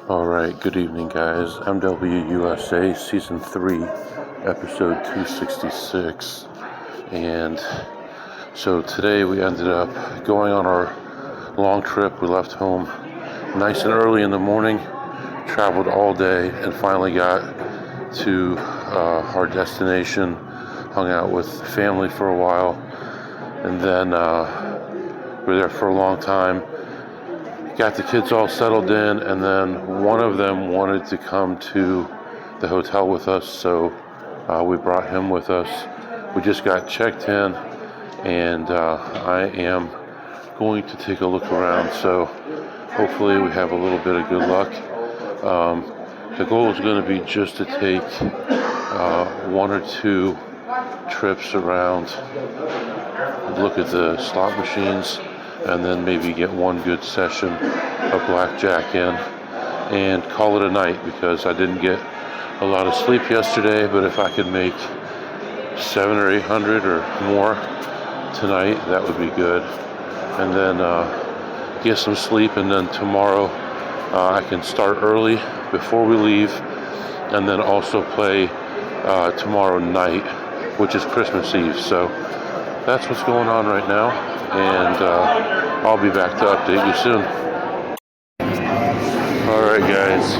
Alright, good evening guys. MWUSA Season 3, Episode 266. And so today we ended up going on our long trip. We left home nice and early in the morning, traveled all day, and finally got to our destination, hung out with family for a while, and then we were there for a long time. Got the kids all settled in, and then one of them wanted to come to the hotel with us, so we brought him with us. We just got checked in, and I am going to take a look around, so hopefully we have a little bit of good luck. The goal is going to be just to take one or two trips around, look at the slot machines, and then maybe get one good session of blackjack in and call it a night, because I didn't get a lot of sleep yesterday. But if I could make 700 or 800 or more tonight, that would be good. And then get some sleep, and then tomorrow I can start early before we leave, and then also play tomorrow night, which is Christmas Eve. So that's what's going on right now, and I'll be back to update you soon. Alright guys,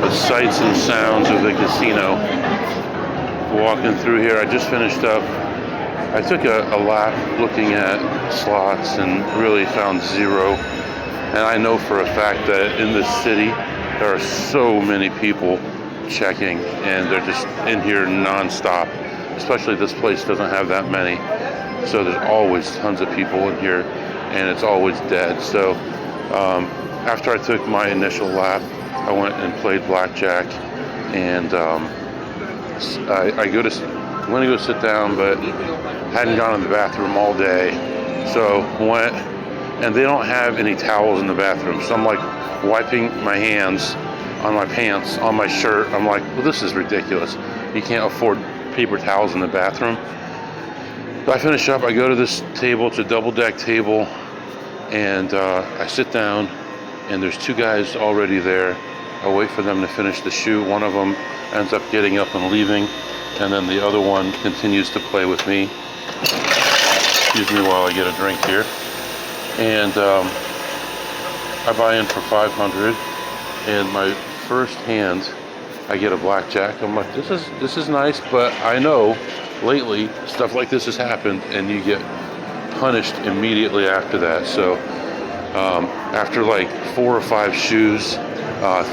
the sights and sounds of the casino. Walking through here, I just finished up. I took a lap looking at slots and really found zero. And I know for a fact that in this city, there are so many people checking, and they're just in here non-stop. Especially this place doesn't have that many. So there's always tons of people in here, and it's always dead. So after I took my initial lap, I went and played blackjack, and I'm going to go sit down, but hadn't gone in the bathroom all day. So went, and they don't have any towels in the bathroom. So I'm like wiping my hands on my pants, on my shirt. I'm like, well, this is ridiculous. You can't afford paper towels in the bathroom. So I finish up, I go to this table, it's a double deck table, and I sit down, and there's two guys already there. I wait for them to finish the shoe. One of them ends up getting up and leaving, and then the other one continues to play with me. Excuse me while I get a drink here. And I buy in for 500, and my first hand, I get a blackjack. I'm like, this is nice, but I know lately stuff like this has happened, and you get punished immediately after that. So after like 4 or 5 shoes,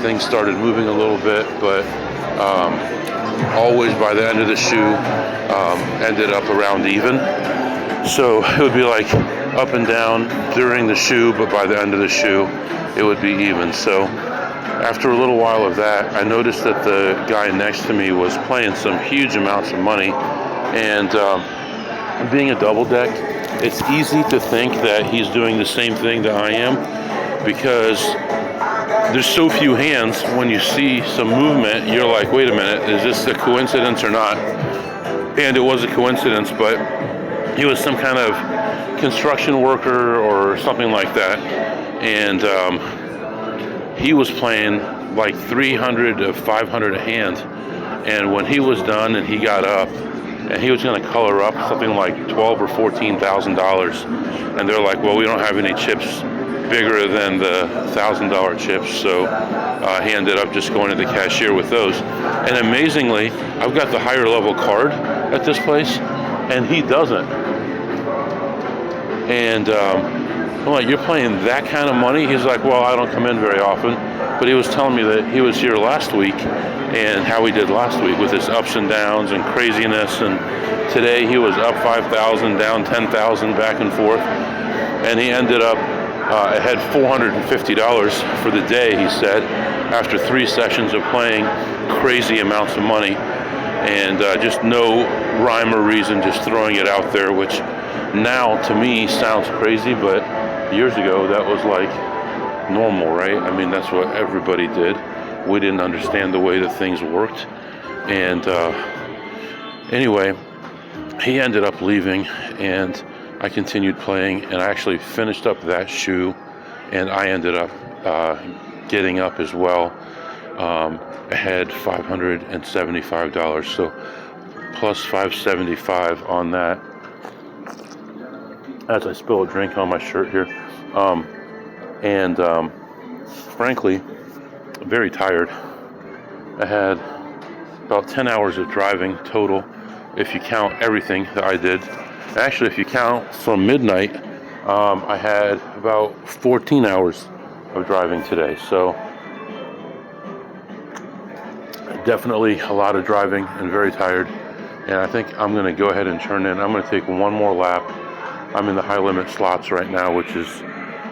things started moving a little bit, but always by the end of the shoe ended up around even. So it would be like up and down during the shoe, but by the end of the shoe it would be even. So after a little while of that, I noticed that the guy next to me was playing some huge amounts of money. And being a double deck, it's easy to think that he's doing the same thing that I am, because there's so few hands. When you see some movement, you're like, wait a minute, is this a coincidence or not? And it was a coincidence, but he was some kind of construction worker or something like that. And he was playing like 300 to 500 a hand. And when he was done and he got up, and he was going to color up something like $12,000 or $14,000, and they're like, well, we don't have any chips bigger than the $1,000 chips, so he ended up just going to the cashier with those. And amazingly, I've got the higher level card at this place, and he doesn't. And I'm like, you're playing that kind of money? He's like, well, I don't come in very often. But he was telling me that he was here last week, and how he did last week with his ups and downs and craziness. And today he was up 5,000, down 10,000, back and forth. And he ended up ahead $450 for the day, he said, after 3 sessions of playing crazy amounts of money. And just no rhyme or reason, just throwing it out there, which now to me sounds crazy, but years ago that was like normal, right? I mean, that's what everybody did. We didn't understand the way that things worked. And anyway, he ended up leaving, and I continued playing, and I actually finished up that shoe, and I ended up getting up as well. Ahead $575, so plus 575 on that. As I spill a drink on my shirt here, frankly, very tired. I had about 10 hours of driving total, if you count everything that I did. Actually, if you count from midnight, I had about 14 hours of driving today. So definitely a lot of driving and very tired. And I think I'm going to go ahead and turn in. I'm going to take one more lap. I'm in the high limit slots right now, which is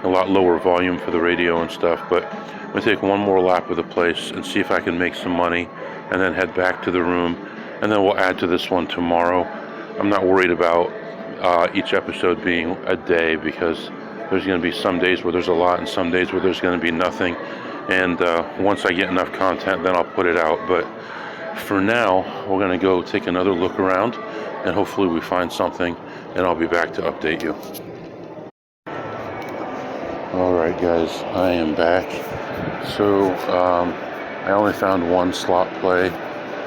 a lot lower volume for the radio and stuff. But I'm going to take one more lap of the place and see if I can make some money, and then head back to the room. And then we'll add to this one tomorrow. I'm not worried about each episode being a day, because there's going to be some days where there's a lot and some days where there's going to be nothing. And once I get enough content, then I'll put it out. But for now, we're going to go take another look around, and hopefully we find something, and I'll be back to update you. Alright guys, I am back. So I only found one slot play,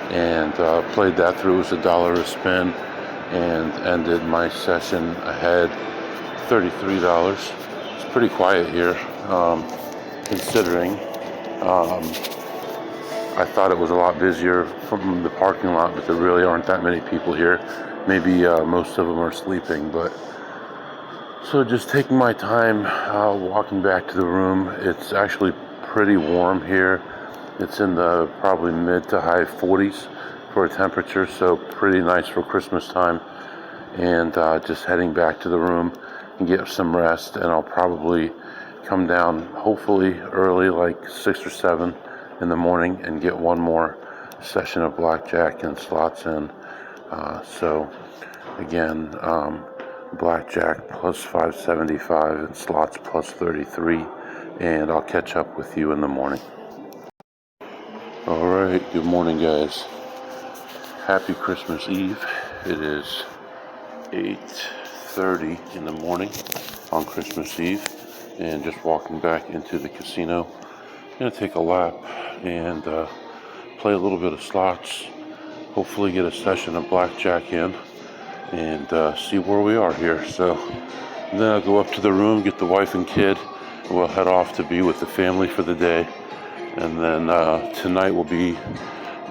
and played that through. It was $1 a spin, and ended my session ahead $33. It's pretty quiet here, considering I thought it was a lot busier from the parking lot, but there really aren't that many people here. Maybe most of them are sleeping, but so just taking my time walking back to the room. It's actually pretty warm here. It's in the probably mid to high 40s for a temperature, so pretty nice for Christmas time. And just heading back to the room and get some rest, and I'll probably come down hopefully early, like 6 or 7 in the morning, and get one more session of blackjack and slots in. So again, blackjack plus 575 and slots plus 33, and I'll catch up with you in the morning. All right, good morning guys. Happy Christmas Eve. It is 8:30 in the morning on Christmas Eve, and just walking back into the casino. I'm gonna take a lap and play a little bit of slots, hopefully get a session of blackjack in, and see where we are here. So then I'll go up to the room, get the wife and kid, and we'll head off to be with the family for the day. And then tonight will be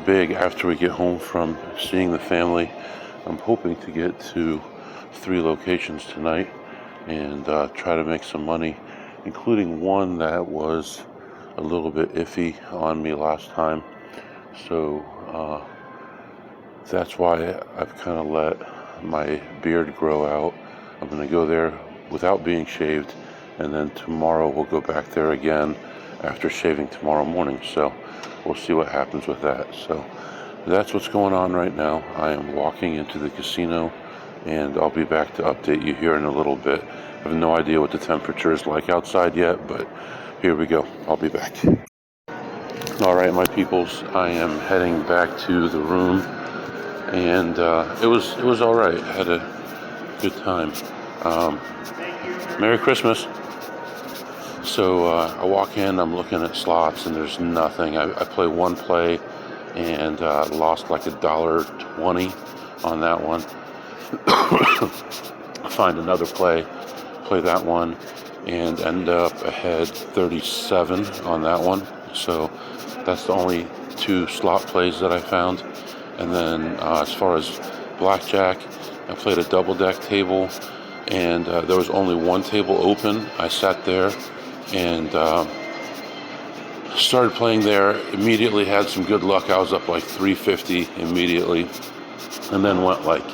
big after we get home from seeing the family. I'm hoping to get to 3 locations tonight and try to make some money, including one that was a little bit iffy on me last time. So that's why I've kind of let my beard grow out. I'm going to go there without being shaved, and then tomorrow we'll go back there again after shaving tomorrow morning. So we'll see what happens with that. So that's what's going on right now. I am walking into the casino, and I'll be back to update you here in a little bit. I have no idea what the temperature is like outside yet, but here we go. I'll be back. All right, my peoples, I am heading back to the room, and it was all right. I had a good time. Merry Christmas. So I walk in, I'm looking at slots, and there's nothing. I play one play and lost like $1.20 on that one. Find another play that one, and end up ahead 37 on that one. So that's the only 2 slot plays that I found. And then as far as blackjack, I played a double deck table, and there was only one table open. I sat there and started playing there. Immediately had some good luck. I was up like $350 immediately, and then went like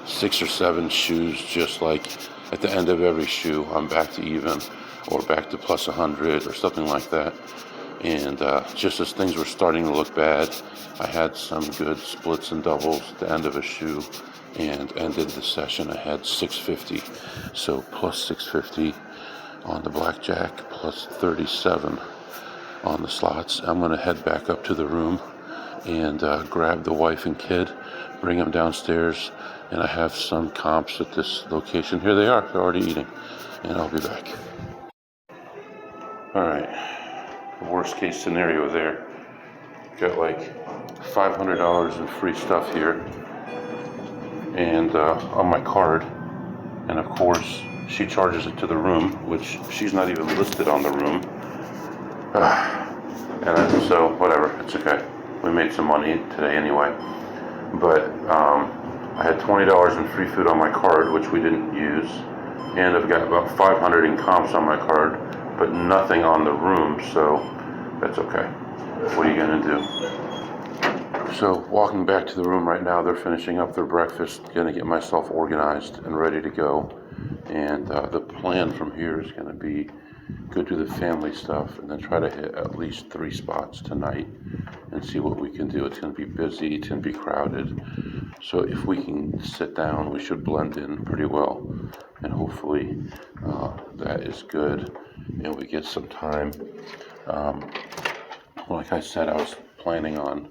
6 or 7 shoes, just like at the end of every shoe I'm back to even, or back to plus 100 or something like that. And just as things were starting to look bad, I had some good splits and doubles at the end of a shoe, and ended the session ahead $650. So plus $650 on the blackjack, plus 37 on the slots. I'm going to head back up to the room and grab the wife and kid, bring them downstairs, and I have some comps at this location. Here they are. They're already eating, and I'll be back. All right. worst case scenario there. Got like $500 in free stuff here, and on my card, and of course she charges it to the room, which she's not even listed on the room. So whatever, it's okay. We made some money today anyway. But I had $20 in free food on my card, which we didn't use, and I've got about 500 in comps on my card, but nothing on the room, so that's okay. What are you gonna do? So walking back to the room right now, they're finishing up their breakfast, gonna get myself organized and ready to go. And the plan from here is gonna be go do the family stuff and then try to hit at least 3 spots tonight and see what we can do. It's gonna be busy, it's gonna be crowded. So if we can sit down, we should blend in pretty well. And hopefully that is good and we get some time. Like I said, I was planning on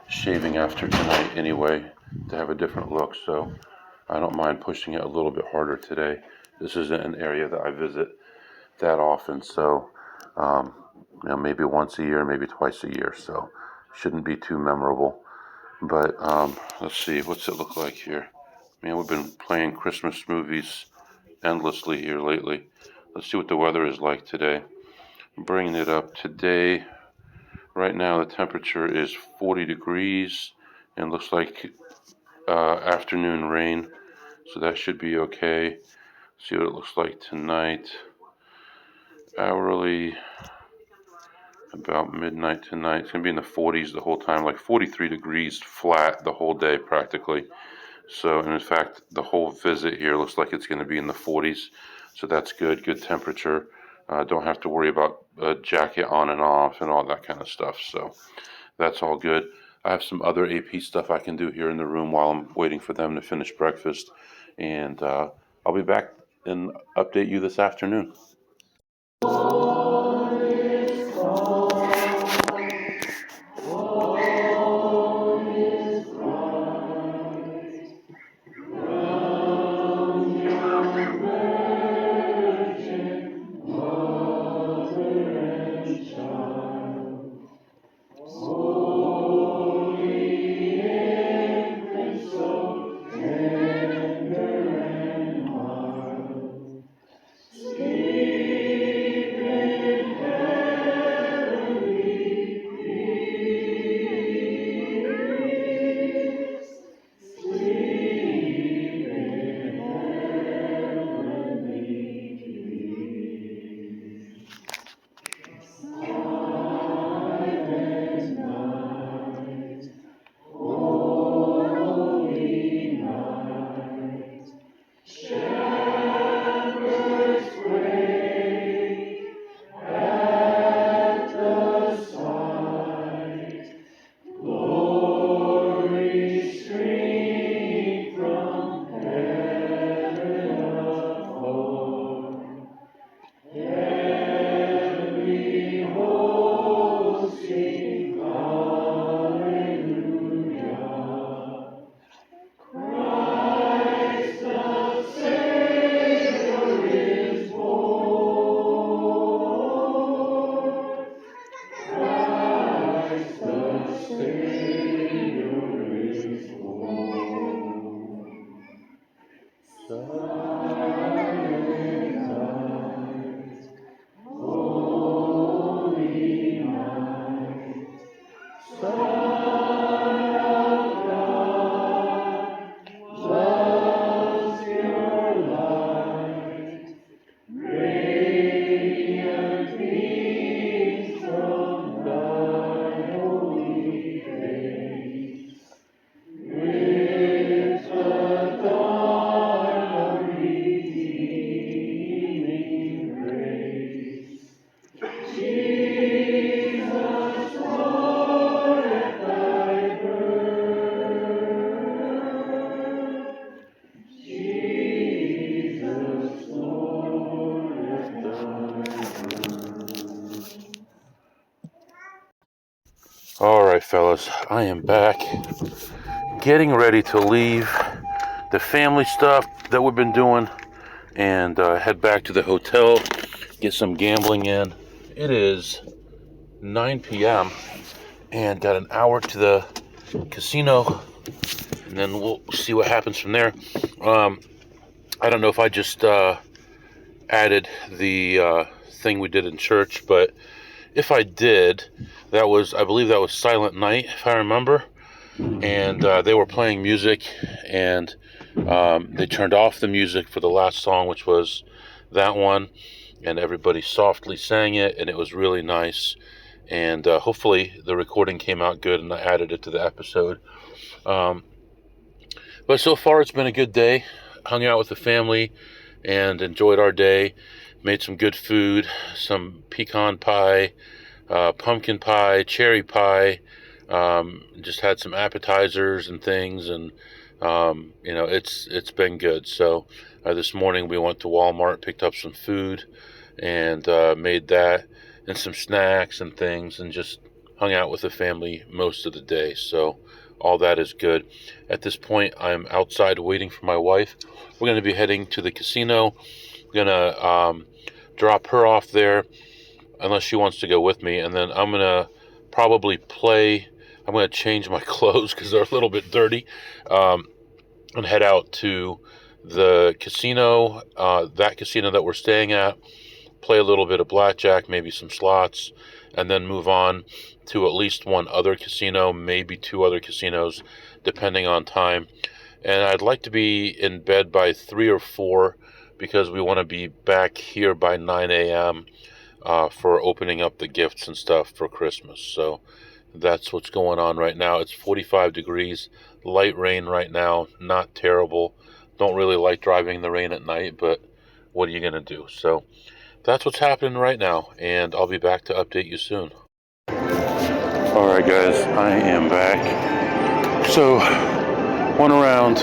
shaving after tonight anyway to have a different look, so I don't mind pushing it a little bit harder today. This isn't an area that I visit that often, so maybe once a year, maybe twice a year, so shouldn't be too memorable. But let's see, what's it look like here? Man, we've been playing Christmas movies endlessly here lately. Let's see what the weather is like today. I'm bringing it up today. Right now the temperature is 40 degrees and looks like afternoon rain, so that should be okay. See what it looks like tonight. Hourly, about midnight tonight. It's going to be in the 40s the whole time, like 43 degrees flat the whole day practically. So, and in fact, the whole visit here looks like it's going to be in the 40s. So that's good, good temperature. Don't have to worry about a jacket on and off and all that kind of stuff. So that's all good. I have some other AP stuff I can do here in the room while I'm waiting for them to finish breakfast. And I'll be back and update you this afternoon. All right, fellas, I am back, getting ready to leave the family stuff that we've been doing and head back to the hotel, get some gambling in. It is 9 p.m. and got an hour to the casino, and then we'll see what happens from there. I don't know if I just added the thing we did in church, but if I did, I believe that was Silent Night, if I remember, and they were playing music, and they turned off the music for the last song, which was that one, and everybody softly sang it, and it was really nice. And hopefully the recording came out good and I added it to the episode. But so far it's been a good day. Hung out with the family and enjoyed our day. Made some good food, some pecan pie, pumpkin pie, cherry pie. Just had some appetizers and things, and it's been good. So this morning we went to Walmart, picked up some food, and made that and some snacks and things, and just hung out with the family most of the day. So all that is good. At this point, I'm outside waiting for my wife. We're going to be heading to the casino. We're going to drop her off there, unless she wants to go with me, and then I'm going to probably play. I'm going to change my clothes because they're a little bit dirty, and head out to the casino, that casino that we're staying at, play a little bit of blackjack, maybe some slots, and then move on to at least one other casino, maybe two other casinos, depending on time. And I'd like to be in bed by 3 or 4 because we want to be back here by 9 a.m. For opening up the gifts and stuff for Christmas. So that's what's going on right now. It's 45 degrees, light rain right now, not terrible. Don't really like driving in the rain at night, but what are you going to do? So that's what's happening right now, and I'll be back to update you soon. Alright guys, I am back. So, went around,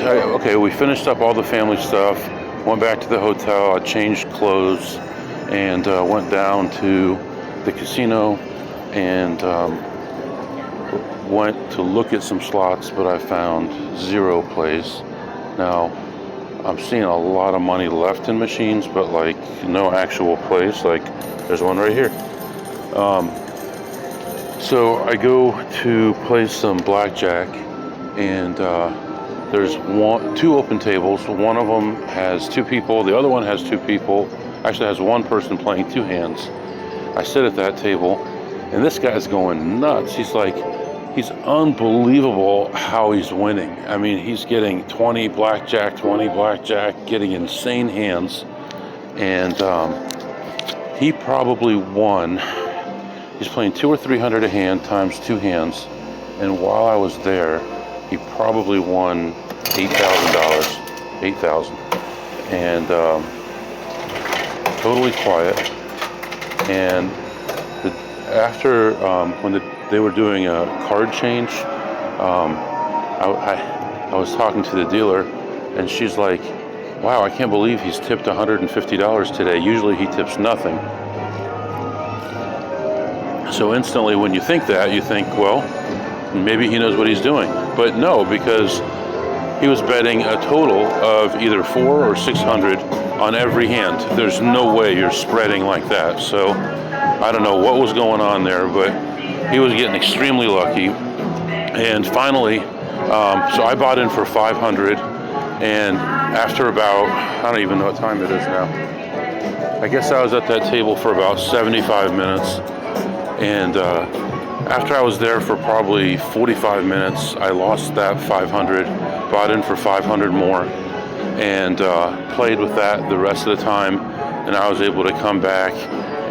we finished up all the family stuff, went back to the hotel, I changed clothes, and went down to the casino, and went to look at some slots, but I found 0 plays. Now, I'm seeing a lot of money left in machines, but like no actual plays. Like there's one right here. So I go to play some blackjack, and there's 2 open tables. One of them has 2 people. The other one has 2 people. Actually has 1 person playing 2 hands. I sit at that table, and this guy's going nuts. He's unbelievable how he's winning. I mean, he's getting 20 blackjack, getting insane hands. And he probably won. He's playing 200 or 300 a hand times 2 hands. And while I was there, he probably won $8,000. $8,000. And totally quiet. And after when they were doing a card change, I was talking to the dealer, and she's like, wow, I can't believe he's tipped $150 today. Usually he tips nothing. So instantly when you think that, you think, well, maybe he knows what he's doing. But no, because he was betting a total of either 400 or 600 on every hand. There's no way you're spreading like that. So I don't know what was going on there, but he was getting extremely lucky. And finally, so I bought in for 500, and after about, I don't even know what time it is now. I guess I was at that table for about 75 minutes. And after I was there for probably 45 minutes, I lost that 500, bought in for 500 more, and played with that the rest of the time. And I was able to come back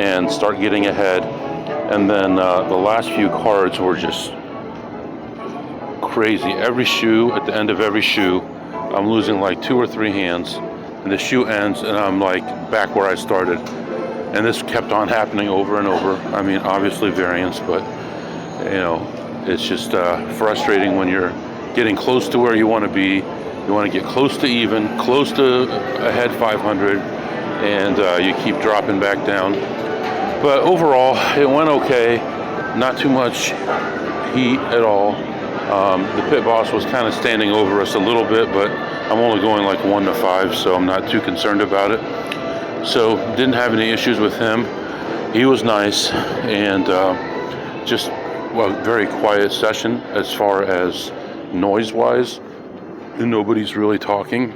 and start getting ahead. And then the last few cards were just crazy. Every shoe, at the end of every shoe, I'm losing like 2 or 3 hands, and the shoe ends, and I'm like back where I started. And this kept on happening over and over. I mean, obviously variance, but it's just frustrating when you're getting close to where you want to be. You want to get close to even, close to ahead 500, and you keep dropping back down. But overall, it went okay. Not too much heat at all. The pit boss was kind of standing over us a little bit, but I'm only going like 1 to 5, so I'm not too concerned about it. So didn't have any issues with him. He was nice, and just, well, very quiet session as far as noise-wise. Nobody's really talking,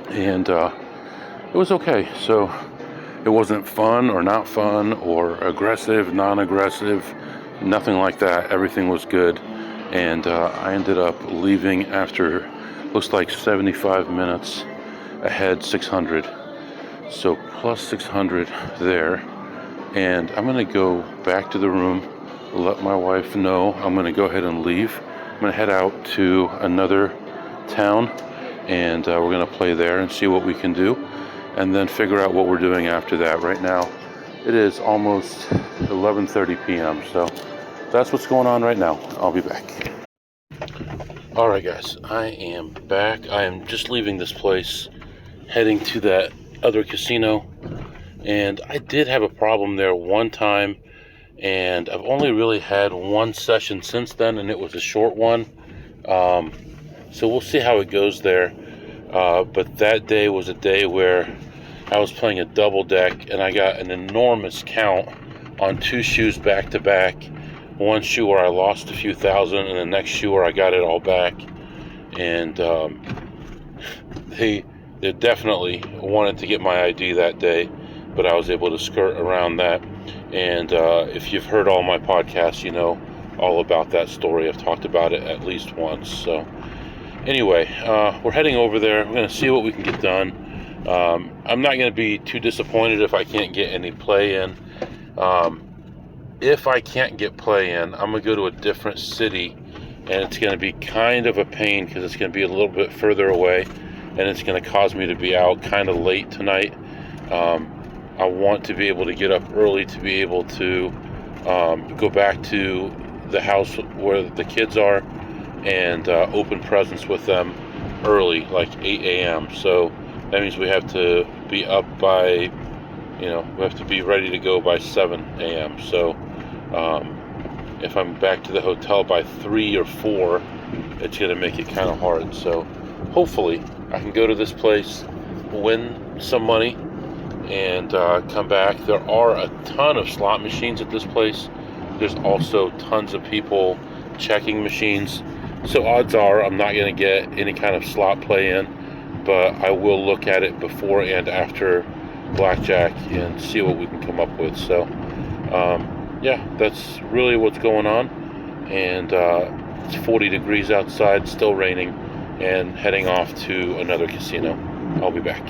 and it was okay. So it wasn't fun or not fun or aggressive, non-aggressive, nothing like that. Everything was good, and I ended up leaving after, looks like 75 minutes ahead, 600. So plus 600 there, and I'm going to go back to the room, let my wife know I'm going to go ahead and leave. I'm going to head out to another town, and we're going to play there and see what we can do, and then figure out what we're doing after that. Right now, it is almost 11:30 p.m., so that's what's going on right now. I'll be back. All right, guys, I am back. I am just leaving this place, heading to that other casino, and I did have a problem there one time, and I've only really had one session since then, and it was a short one. So we'll see how it goes there. But that day was a day where I was playing a double deck, and I got an enormous count on two shoes back to back. One shoe where I lost a few thousand, and the next shoe where I got it all back. And they definitely wanted to get my ID that day, but I was able to skirt around that. And if you've heard all my podcasts, you know all about that story. I've talked about it at least once. So anyway, we're heading over there. We're going to see what we can get done. I'm not going to be too disappointed if I can't get any play in. If I can't get play in, I'm going to go to a different city, and it's going to be kind of a pain because it's going to be a little bit further away, and it's going to cause me to be out kind of late tonight. I want to be able to get up early to be able to go back to the house where the kids are and open presents with them early, like 8 a.m. So that means we have to be up by, we have to be ready to go by 7 a.m. So if I'm back to the hotel by 3 or 4, it's going to make it kind of hard. So hopefully I can go to this place, win some money, and come back. There are a ton of slot machines at this place. There's also tons of people checking machines. So odds are I'm not going to get any kind of slot play in, but I will look at it before and after blackjack and see what we can come up with. So yeah, that's really what's going on. And it's 40 degrees outside, still raining, and heading off to another casino. I'll be back.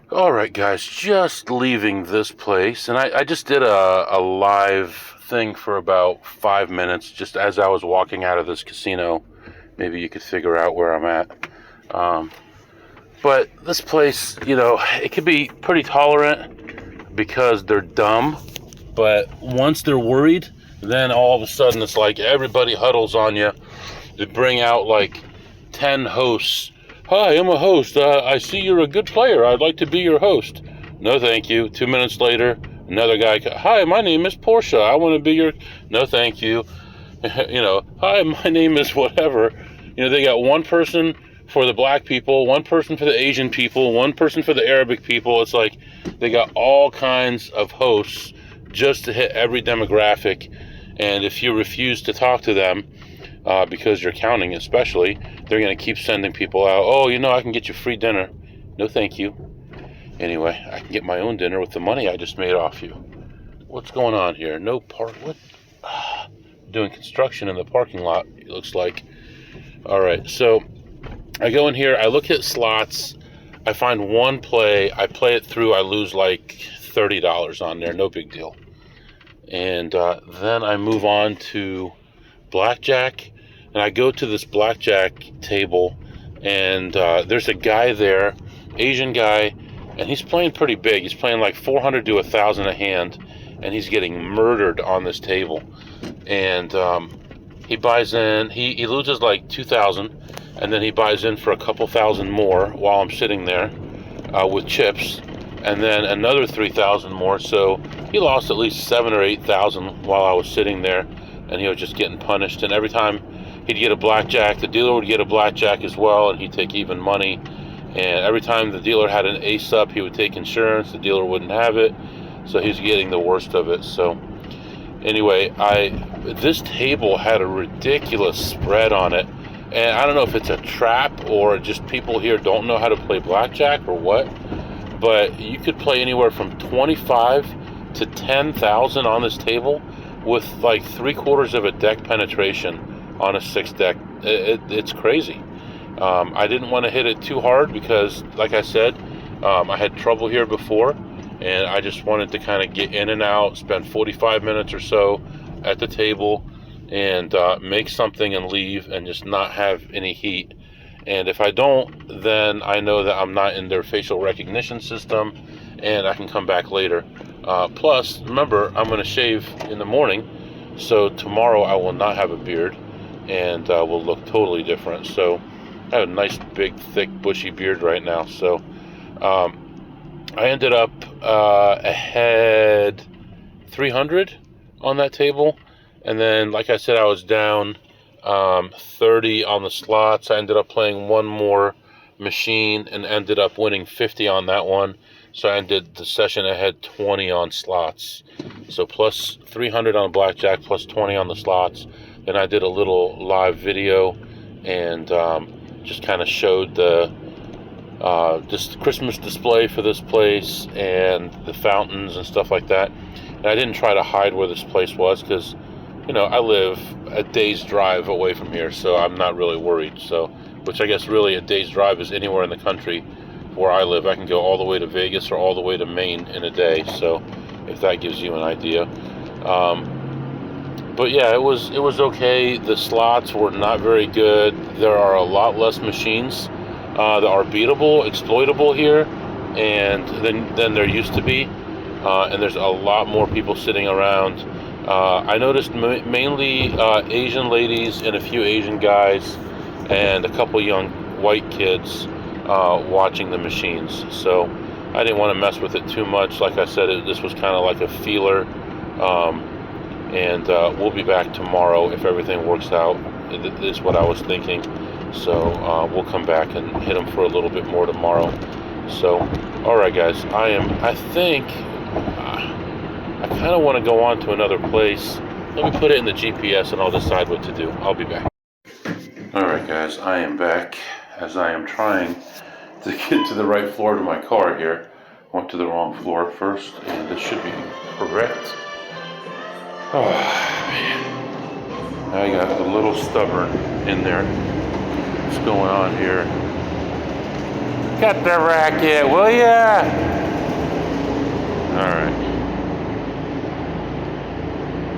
Alright guys, just leaving this place, and I just did a live thing for about 5 minutes, just as I was walking out of this casino. Maybe you could figure out where I'm at. But this place, it can be pretty tolerant because they're dumb, but once they're worried, then all of a sudden it's like everybody huddles on you. They bring out like 10 hosts. Hi, I'm a host. I see you're a good player. I'd like to be your host. No, thank you. 2 minutes later, another guy. Hi, my name is Portia. I want to be your. No, thank you. Hi, my name is whatever. They got one person for the black people, one person for the Asian people, one person for the Arabic people. It's like they got all kinds of hosts just to hit every demographic. And if you refuse to talk to them, because you're counting especially, they're going to keep sending people out. Oh, I can get you free dinner. No, thank you. Anyway, I can get my own dinner with the money I just made off you. What's going on here? No park. What? Doing construction in the parking lot, it looks like. All right, so I go in here. I look at slots. I find one play. I play it through. I lose like $30 on there. No big deal. And then I move on to blackjack. And I go to this blackjack table, and there's a guy there, Asian guy, and he's playing pretty big. He's playing like 400 to 1,000 a hand, and he's getting murdered on this table. And he buys in, he loses like 2,000, and then he buys in for a couple thousand more while I'm sitting there with chips, and then another 3,000 more. So he lost at least 7,000 or 8,000 while I was sitting there, and he was just getting punished. And every time he'd get a blackjack, the dealer would get a blackjack as well, and he'd take even money. And every time the dealer had an ace up, he would take insurance. The dealer wouldn't have it, so he was getting the worst of it. So Anyway, this table had a ridiculous spread on it, and I don't know if it's a trap or just people here don't know how to play blackjack or what, but you could play anywhere from 25 to 10,000 on this table with like 3/4 of a deck penetration on a 6 deck. It's crazy. I didn't want to hit it too hard because, like I said, I had trouble here before, and I just wanted to kind of get in and out, spend 45 minutes or so at the table, and make something and leave, and just not have any heat. And if I don't, then I know that I'm not in their facial recognition system, and I can come back later. Plus, remember, I'm going to shave in the morning, so tomorrow I will not have a beard, and will look totally different. So I have a nice, big, thick, bushy beard right now. So I ended up ahead 300 on that table. And then, like I said, I was down 30 on the slots. I ended up playing one more machine and ended up winning 50 on that one. So I ended the session ahead 20 on slots. So plus 300 on blackjack, plus 20 on the slots. Then I did a little live video and just kind of showed the just Christmas display for this place and the fountains and stuff like that. And I didn't try to hide where this place was because, you know, I live a day's drive away from here, so I'm not really worried. So, which I guess really a day's drive is anywhere in the country where I live. I can go all the way to Vegas or all the way to Maine in a day. So, if that gives you an idea. But yeah, it was okay. The slots were not very good. There are a lot less machines that are beatable, exploitable here, and than there used to be. And there's a lot more people sitting around. I noticed mainly Asian ladies and a few Asian guys and a couple young white kids watching the machines. So I didn't want to mess with it too much. Like I said, this was kind of like a feeler. And we'll be back tomorrow if everything works out, is what I was thinking. So we'll come back and hit them for a little bit more tomorrow. So, alright guys, I think I kind of want to go on to another place. Let me put it in the GPS and I'll decide what to do. I'll be back. Alright guys, I am back as I am trying to get to the right floor to my car here. Went to the wrong floor first, and this should be correct. Oh man, I got a little stubborn in there. What's going on here? Cut the racket, will ya? Alright.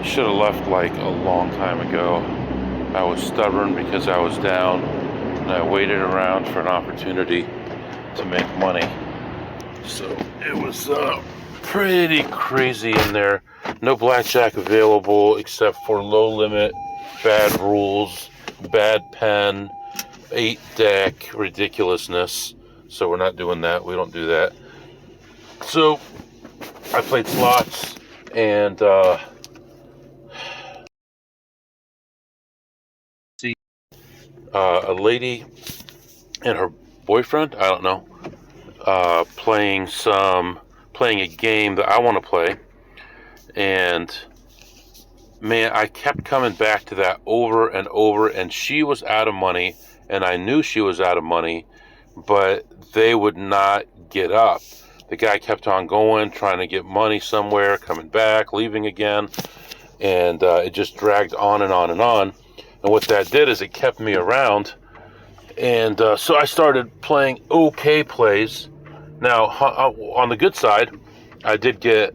Should have left like a long time ago. I was stubborn because I was down, and I waited around for an opportunity to make money. So it was pretty crazy in there. No blackjack available except for low limit, bad rules, bad pen, 8 deck ridiculousness. So we're not doing that. We don't do that. So I played slots and see a lady and her boyfriend, I don't know, playing a game that I want to play. And man, I kept coming back to that over and over, and she was out of money, and I knew she was out of money, but they would not get up. The guy kept on going, trying to get money somewhere, coming back, leaving again, and it just dragged on and on and on. And what that did is it kept me around, and so I started playing okay plays. Now, on the good side, I did get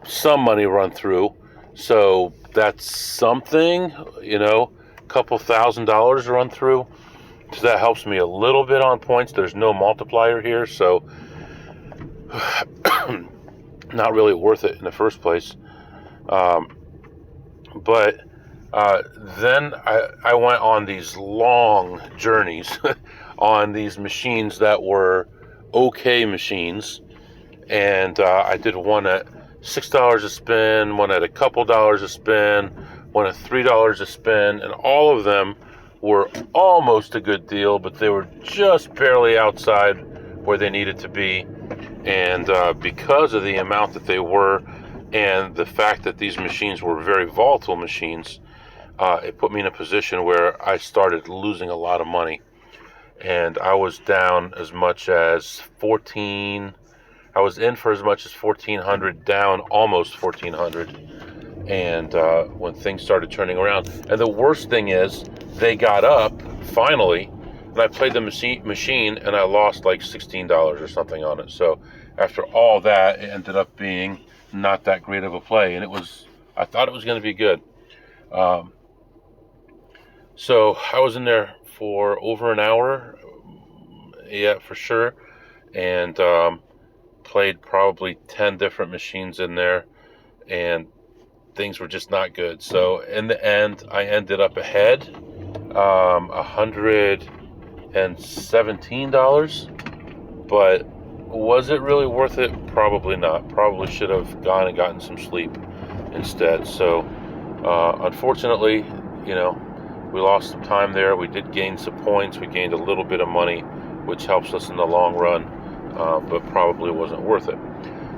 some money run through, so that's something, you know, a couple $1,000s run through, so that helps me a little bit on points. There's no multiplier here, so not really worth it in the first place. But then I went on these long journeys on these machines that were okay machines, and I did one at $6 a spin, one at a couple dollars a spin, one at $3 a spin, and all of them were almost a good deal, but they were just barely outside where they needed to be. And because of the amount that they were, And the fact that these machines were very volatile machines, it put me in a position where I started losing a lot of money. And I was down as much as 14. I was in for as much as 1,400, down almost 1,400. And when things started turning around, and the worst thing is, they got up finally, and I played the machine, and I lost like $16 or something on it. So after all that, it ended up being not that great of a play, and I thought it was going to be good. So I was in there for over an hour, yeah, for sure, and played probably 10 different machines in there, and things were just not good. So in the end, I ended up ahead $117, but was it really worth it? Probably not. Probably should have gone and gotten some sleep instead. So unfortunately, we lost some time there. We did gain some points. We gained a little bit of money, which helps us in the long run, but probably wasn't worth it.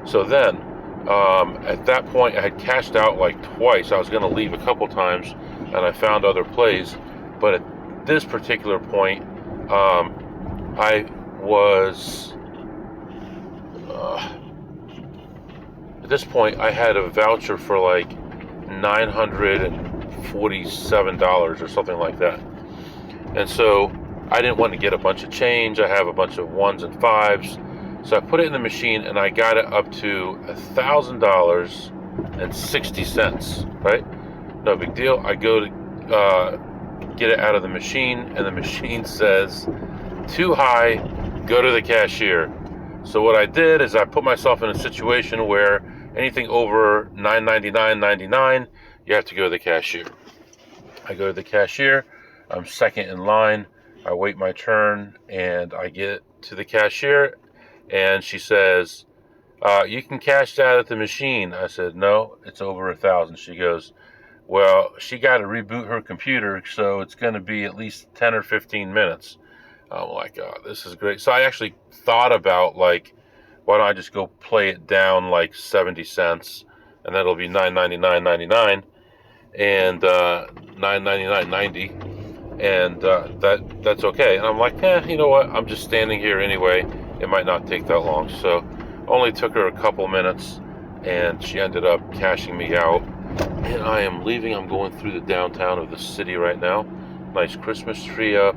So then, at that point, I had cashed out like twice. I was going to leave a couple times, and I found other plays. But at this particular point, I was... at this point, I had a voucher for like $947 or something like that. And so I didn't want to get a bunch of change. I have a bunch of 1s and 5s. So I put it in the machine, and I got it up to $1,000.60, right? No big deal. I go to get it out of the machine, and the machine says, too high, go to the cashier. So what I did is I put myself in a situation where anything over $999.99, you have to go to the cashier. I go to the cashier. I'm second in line. I wait my turn, and I get to the cashier, and she says, you can cash that at the machine. I said, no, it's over 1,000. She goes, well, she got to reboot her computer, so it's going to be at least 10 or 15 minutes. I'm like, oh, this is great. So I actually thought about, like, why don't I just go play it down like 70 cents, and that'll be $9.99.99 and $9.99.90, and that's okay. And I'm like, you know what? I'm just standing here anyway. It might not take that long. So only took her a couple minutes, and she ended up cashing me out. And I am leaving. I'm going through the downtown of the city right now. Nice Christmas tree up.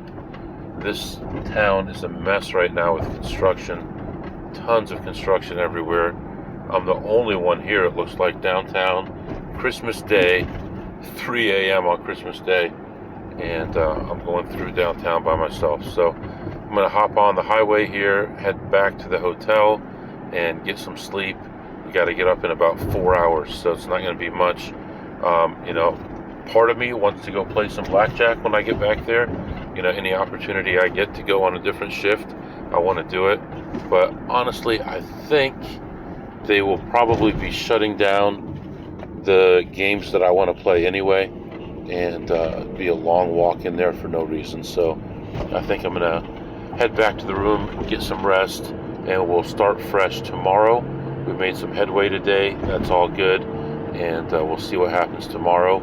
This town is a mess right now with construction. Tons of construction everywhere. I'm the only one here, it looks like, downtown. Christmas Day, 3 a.m. on Christmas Day. And I'm going through downtown by myself. So I'm going to hop on the highway here, head back to the hotel, and get some sleep. We got to get up in about 4 hours, so it's not going to be much. Part of me wants to go play some blackjack when I get back there. Any opportunity I get to go on a different shift, I want to do it. But honestly, I think they will probably be shutting down the games that I want to play anyway, and be a long walk in there for no reason. So I think I'm going to head back to the room, get some rest, and we'll start fresh tomorrow. We made some headway today. That's all good, and we'll see what happens tomorrow.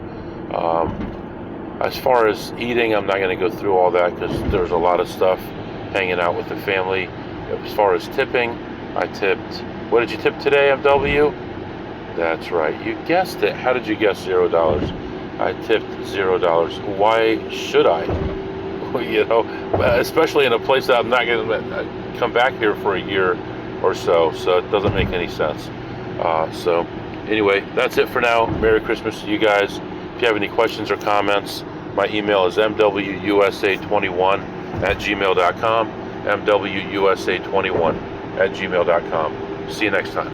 As far as eating, I'm not going to go through all that because there's a lot of stuff hanging out with the family. As far as tipping, I tipped... What did you tip today, MW? That's right. You guessed it. How did you guess $0? I tipped $0. Why should I? Especially in a place that I'm not going to come back here for a year or so. So it doesn't make any sense. So anyway, that's it for now. Merry Christmas to you guys. If you have any questions or comments, my email is mwusa21@gmail.com. mwusa21@gmail.com. See you next time.